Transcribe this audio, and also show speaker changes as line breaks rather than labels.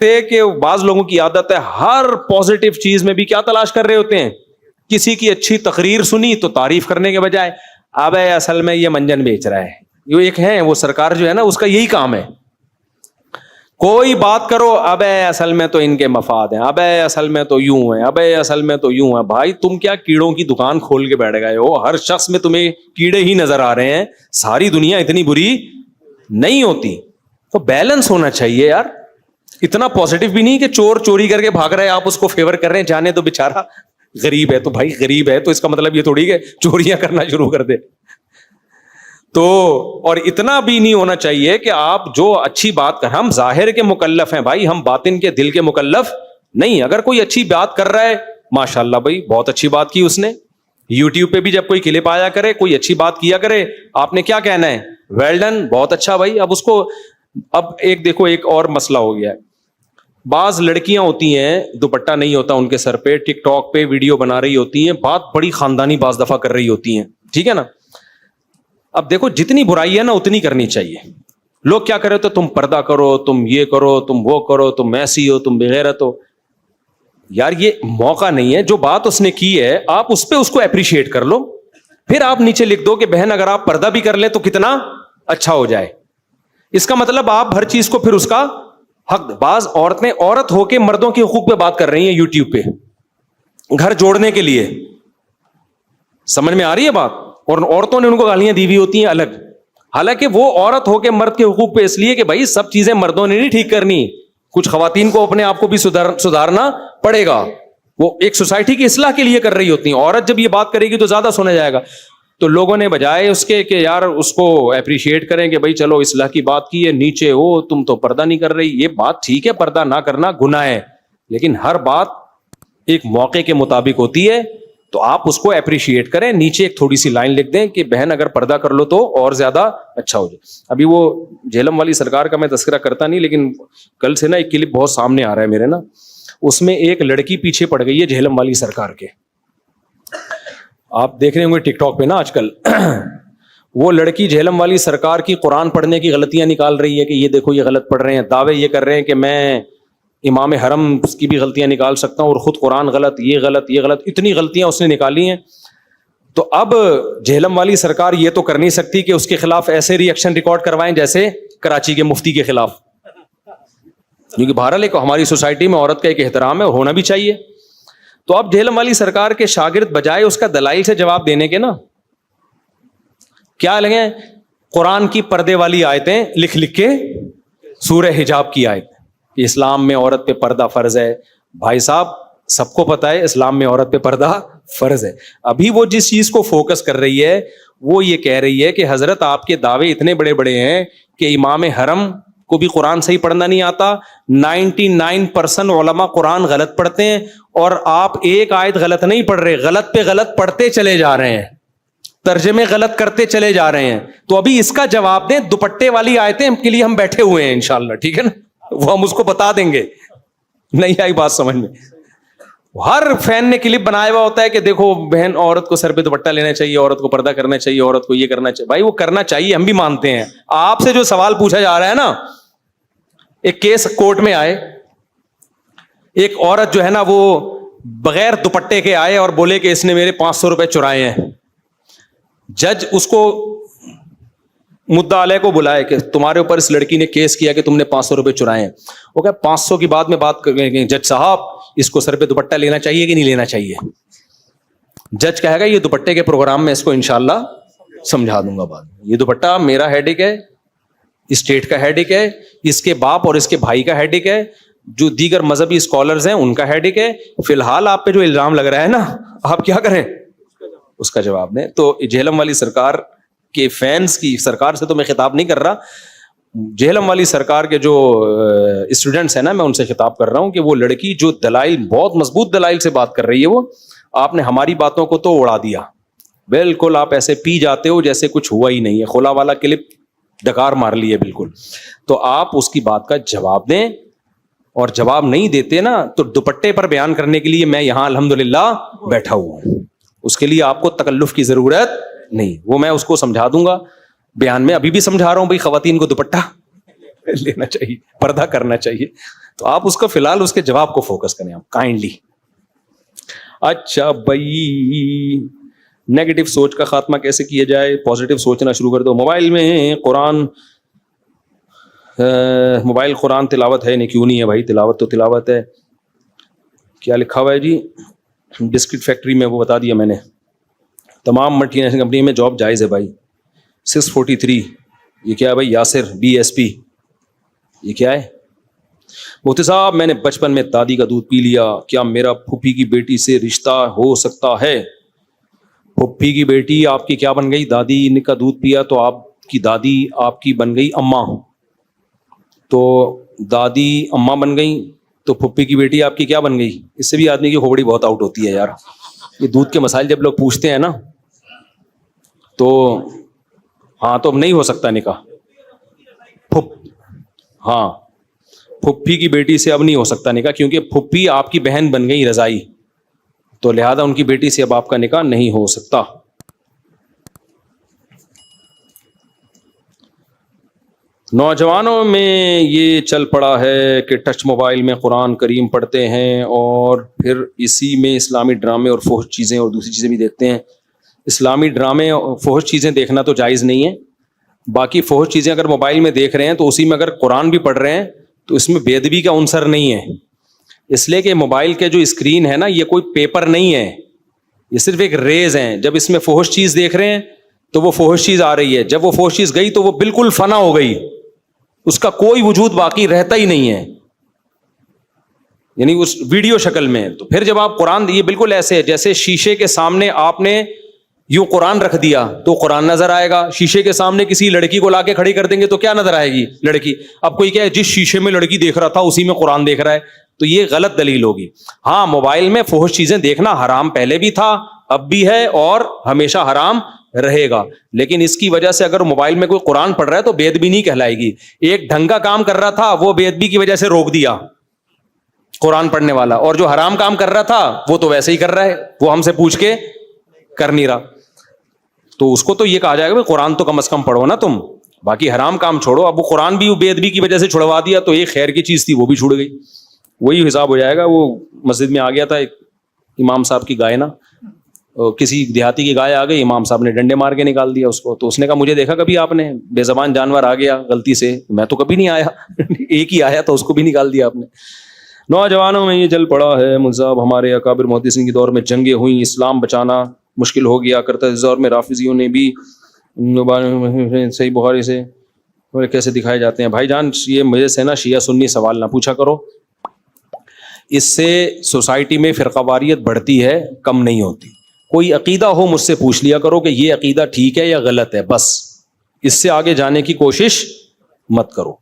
کہ بعض لوگوں کی عادت ہے ہر پازیٹو چیز میں بھی کیا تلاش کر رہے ہوتے ہیں, کسی کی اچھی تقریر سنی تو تعریف کرنے کے بجائے اب اصل میں یہ منجن بیچ رہا ہے. یہ ایک ہے وہ سرکار جو ہے نا, اس کا یہی کام ہے. کوئی بات کرو, اب اصل میں تو ان کے مفاد ہیں, اب اصل میں تو یوں ہے, اب اصل میں تو یوں ہے. بھائی تم کیا کیڑوں کی دکان کھول کے بیٹھ گئے ہو؟ ہر شخص میں تمہیں کیڑے ہی نظر آ رہے ہیں. ساری دنیا اتنی بری نہیں ہوتی. تو بیلنس ہونا چاہیے یار. اتنا پازیٹو بھی نہیں کہ چور چوری کر کے بھاگ رہے ہیں, آپ اس کو فیور کر رہے ہیں, جانے تو بیچارہ غریب ہے. تو بھائی غریب ہے تو اس کا مطلب یہ تھوڑی کہ چوریاں کرنا شروع کر دے. تو اور اتنا بھی نہیں ہونا چاہیے کہ آپ جو اچھی بات کر, ہم ظاہر کے مکلف ہیں بھائی, ہم باطن کے دل کے مکلف نہیں. اگر کوئی اچھی بات کر رہا ہے ماشاءاللہ بھائی بہت اچھی بات کی اس نے. یوٹیوب پہ بھی جب کوئی کلپ آیا کرے, کوئی اچھی بات کیا کرے, آپ نے کیا کہنا ہے؟ ویل ڈن, بہت اچھا بھائی. اب اس کو اب ایک دیکھو ایک اور مسئلہ ہو گیا ہے. بعض لڑکیاں ہوتی ہیں دوپٹہ نہیں ہوتا ان کے سر پہ, ٹک ٹاک پہ ویڈیو بنا رہی ہوتی ہیں, بات بڑی خاندانی بعض دفعہ کر رہی ہوتی ہیں, ٹھیک ہے نا. اب دیکھو جتنی برائی ہے نا اتنی کرنی چاہیے. لوگ کیا کرے تو تم پردہ کرو, تم یہ کرو, تم وہ کرو, تم ایسی ہو, تم بغیرت ہو. یار یہ موقع نہیں ہے. جو بات اس نے کی ہے آپ اس پہ اس کو اپریشیٹ کر لو, پھر آپ نیچے لکھ دو کہ بہن اگر آپ پردہ بھی کر لیں تو کتنا اچھا ہو جائے. اس کا مطلب آپ ہر چیز کو پھر اس کا حق. بعض عورتیں عورت ہو کے مردوں کے حقوق پہ بات کر رہی ہیں یوٹیوب پہ, گھر جوڑنے کے لیے. سمجھ میں آ رہی ہے بات؟ اور عورتوں نے ان کو گالیاں دی ہوئی ہوتی ہیں الگ, حالانکہ وہ عورت ہو کے مرد کے حقوق پہ اس لیے کہ بھائی سب چیزیں مردوں نے نہیں ٹھیک کرنی, کچھ خواتین کو اپنے آپ کو بھی سدھارنا پڑے گا. وہ ایک سوسائٹی کی اصلاح کے لیے کر رہی ہوتی ہیں. عورت جب یہ بات کرے گی تو زیادہ سنا جائے گا. تو لوگوں نے بجائے اس کے کہ یار اس کو اپریشیٹ کریں کہ بھائی چلو اصلاح کی بات کی ہے, نیچے ہو تم تو پردہ نہیں کر رہی. یہ بات ٹھیک ہے, پردہ نہ کرنا گناہ ہے, لیکن ہر بات ایک موقع کے مطابق ہوتی ہے. تو آپ اس کو اپریشیٹ کریں, نیچے ایک تھوڑی سی لائن لکھ دیں کہ بہن اگر پردہ کر لو تو اور زیادہ اچھا ہو جائے. ابھی وہ جہلم والی سرکار کا میں تذکرہ کرتا نہیں, لیکن کل سے نا ایک کلپ بہت سامنے آ رہا ہے میرے نا, اس میں ایک لڑکی پیچھے پڑ گئی ہے جہلم والی سرکار کے. آپ دیکھ رہے ہوں گے ٹک ٹاک پہ نا آج کل. وہ لڑکی جہلم والی سرکار کی قرآن پڑھنے کی غلطیاں نکال رہی ہے کہ یہ دیکھو یہ غلط پڑھ رہے ہیں, دعوے یہ کر رہے ہیں کہ میں امام حرم کی بھی غلطیاں نکال سکتا ہوں, اور خود قرآن غلط, یہ غلط, یہ غلط, اتنی غلطیاں اس نے نکالی ہیں. تو اب جہلم والی سرکار یہ تو کر نہیں سکتی کہ اس کے خلاف ایسے ری ایکشن ریکارڈ کروائیں جیسے کراچی کے مفتی کے خلاف, کیونکہ بہرحال ایک ہماری سوسائٹی میں عورت کا ایک احترام ہے, ہونا بھی چاہیے. تو اب جہلم والی سرکار کے شاگرد بجائے اس کا دلائل سے جواب دینے کے نا کیا لگے, قرآن کی پردے والی آیتیں لکھ لکھ کے, سورہ حجاب کی آیت کہ اسلام میں عورت پہ پردہ فرض ہے. بھائی صاحب سب کو پتا ہے اسلام میں عورت پہ پردہ فرض ہے. ابھی وہ جس چیز کو فوکس کر رہی ہے وہ یہ کہہ رہی ہے کہ حضرت آپ کے دعوے اتنے بڑے بڑے ہیں کہ امام حرم کو بھی قرآن صحیح پڑھنا نہیں آتا, 99% علماء قرآن غلط پڑھتے ہیں, اور آپ ایک آیت غلط نہیں پڑھ رہے, غلط پہ غلط پڑھتے چلے جا رہے ہیں, ترجمے غلط کرتے چلے جا رہے ہیں. تو ابھی اس کا جواب دیں. دوپٹے والی آیتیں کے لیے ہم بیٹھے ہوئے ہیں انشاءاللہ, ٹھیک ہے نا, وہ ہم اس کو بتا دیں گے. نہیں آئی بات سمجھ میں؟ ہر فین نے کلپ بنایا ہوا ہوتا ہے کہ دیکھو بہن عورت کو سر پہ دوپٹہ لینا چاہیے, عورت کو پردہ کرنا چاہیے, عورت کو یہ کرنا چاہیے. بھائی وہ کرنا چاہیے, ہم بھی مانتے ہیں. آپ سے جو سوال پوچھا جا رہا ہے نا, ایک کیس کورٹ میں آئے, ایک عورت جو ہے نا وہ بغیر دوپٹے کے آئے اور بولے کہ اس نے میرے 500 روپے چرائے ہیں. جج اس کو مدعا علیہ کو بلائے کہ تمہارے اوپر اس لڑکی نے کیس کیا کہ تم نے 500 روپے چرائے ہیں. وہ کہ 500 کی بعد میں بات کریں گے. جج صاحب اس کو سر پہ دوپٹہ لینا چاہیے کہ نہیں لینا چاہیے؟ جج کہے گا یہ دوپٹے کے پروگرام میں اس کو انشاءاللہ سمجھا دوں گا بعد میں. یہ دوپٹہ میرا ہیڈک ہے, اسٹیٹ کا ہیڈک ہے, اس کے باپ اور اس کے بھائی کا ہیڈک ہے, جو دیگر مذہبی اسکالرز ہیں ان کا ہیڈک ہے. فی الحال آپ پہ جو الزام لگ رہا ہے نا, آپ کیا کریں, اس کا جواب دیں. تو جہلم والی سرکار کے فینس کی, سرکار سے تو میں خطاب نہیں کر رہا, جہلم والی سرکار کے جو اسٹوڈنٹس ہیں نا میں ان سے خطاب کر رہا ہوں کہ وہ لڑکی جو دلائل, بہت مضبوط دلائل سے بات کر رہی ہے, وہ آپ نے ہماری باتوں کو تو اڑا دیا. بالکل آپ ایسے پی جاتے ہو جیسے کچھ ہوا ہی نہیں ہے, خلا والا کلپ ڈکار مار لی ہے بالکل. تو آپ اس کی بات کا جواب دیں, اور جواب نہیں دیتے نا تو دوپٹے پر بیان کرنے کے لیے میں یہاں الحمدللہ بیٹھا ہوا ہوں. اس کے لیے آپ کو تکلف کی ضرورت نہیں, وہ میں اس کو سمجھا دوں گا بیان میں. ابھی بھی سمجھا رہا ہوں بھائی خواتین کو دوپٹہ لینا چاہیے, پردہ کرنا چاہیے. تو آپ اس کا فی الحال اس کے جواب کو فوکس کریں آپ کائنڈلی. اچھا بھائی, نیگیٹو سوچ کا خاتمہ کیسے کیا جائے؟ پازیٹیو سوچنا شروع کر دو. موبائل میں قرآن, موبائل قرآن تلاوت ہے نہیں, کیوں نہیں ہے بھائی؟ تلاوت تو تلاوت ہے. کیا لکھا ہوا ہے جی؟ بسکٹ فیکٹری میں, وہ بتا دیا میں نے. تمام ملٹی نیشنل کمپنی میں جاب جائز ہے بھائی. 643 یہ کیا ہے بھائی؟ یاسر BSP یہ کیا ہے؟ مفتی صاحب میں نے بچپن میں دادی کا دودھ پی لیا, کیا میرا پھوپھی کی بیٹی سے رشتہ ہو سکتا ہے؟ پھوپھی کی بیٹی آپ کی کیا بن گئی؟ دادی کا دودھ پیا تو آپ کی دادی آپ کی بن گئی اماں, تو دادی اماں بن گئی تو پھوپھی کی بیٹی آپ کی کیا بن گئی؟ اس سے بھی آدمی کی کھوپڑی بہت آؤٹ ہوتی ہے یار. یہ دودھ کے مسائل جب لوگ پوچھتے ہیں نا تو ہاں, تو اب نہیں ہو سکتا نکاح. ہاں, پھوپھی کی بیٹی سے اب نہیں ہو سکتا نکاح, کیونکہ پھوپھی آپ کی بہن بن گئی رضائی, تو لہذا ان کی بیٹی سے اب آپ کا نکاح نہیں ہو سکتا. نوجوانوں میں یہ چل پڑا ہے کہ ٹچ موبائل میں قرآن کریم پڑھتے ہیں اور پھر اسی میں اسلامی ڈرامے اور فحش چیزیں اور دوسری چیزیں بھی دیکھتے ہیں. اسلامی ڈرامے اور فحش چیزیں دیکھنا تو جائز نہیں ہے. باقی فحش چیزیں اگر موبائل میں دیکھ رہے ہیں تو اسی میں اگر قرآن بھی پڑھ رہے ہیں تو اس میں بے ادبی کا عنصر نہیں ہے, اس لیے کہ موبائل کے جو اسکرین ہے نا یہ کوئی پیپر نہیں ہے, یہ صرف ایک ریز ہیں. جب اس میں فحش چیز دیکھ رہے ہیں تو وہ فحش چیز آ رہی ہے, جب وہ فحش چیز گئی تو وہ بالکل فنا ہو گئی, اس کا کوئی وجود باقی رہتا ہی نہیں ہے, یعنی اس ویڈیو شکل میں. تو پھر جب آپ قرآن, یہ بالکل ایسے ہے جیسے شیشے کے سامنے آپ نے یوں قرآن رکھ دیا تو قرآن نظر آئے گا, شیشے کے سامنے کسی لڑکی کو لا کے کھڑی کر دیں گے تو کیا نظر آئے گی؟ لڑکی. اب کوئی کیا ہے جس شیشے میں لڑکی دیکھ رہا تھا اسی میں قرآن دیکھ رہا ہے, تو یہ غلط دلیل ہوگی. ہاں, موبائل میں فحش چیزیں دیکھنا حرام پہلے بھی تھا, اب بھی ہے اور ہمیشہ حرام رہے گا, لیکن اس کی وجہ سے اگر موبائل میں کوئی قرآن پڑھ رہا ہے تو بے ادبی نہیں کہلائے گی. ایک ڈھنگ کا کام کر رہا تھا وہ بے ادبی کی وجہ سے روک دیا قرآن پڑھنے والا, اور جو حرام کام کر رہا تھا وہ تو ویسے ہی کر رہا ہے, وہ ہم سے پوچھ کے کر نہیں رہا. تو اس کو تو یہ کہا جائے گا قرآن تو کم از کم پڑھو نا تم, باقی حرام کام چھوڑو. اب وہ قرآن بھی بے ادبی کی وجہ سے چھڑوا دیا تو ایک خیر کی چیز تھی وہ بھی چھوڑ گئی, وہی حساب ہو جائے گا. وہ مسجد میں آ گیا تھا ایک امام صاحب کی گائے نا, کسی دیہاتی کی گائے آ گئی, امام صاحب نے ڈنڈے مار کے نکال دیا اس کو. تو اس نے کہا مجھے دیکھا کبھی آپ نے, بے زبان جانور آ گیا غلطی سے, میں تو کبھی نہیں آیا ایک ہی آیا تو اس کو بھی نکال دیا آپ نے. نوجوانوں میں یہ چل پڑا ہے مذہب, ہمارے اکابر محدثین کے دور میں جنگیں ہوئیں, اسلام بچانا مشکل ہو گیا کرتا ہے. اس دور میں رافضیوں نے بھی صحیح بخاری سے کیسے دکھائے جاتے ہیں. بھائی جان یہ مجھے سے نا شیعہ سنی سوال نہ پوچھا کرو, اس سے سوسائٹی میں فرقہ واریت بڑھتی ہے کم نہیں ہوتی. کوئی عقیدہ ہو مجھ سے پوچھ لیا کرو کہ یہ عقیدہ ٹھیک ہے یا غلط ہے, بس اس سے آگے جانے کی کوشش مت کرو.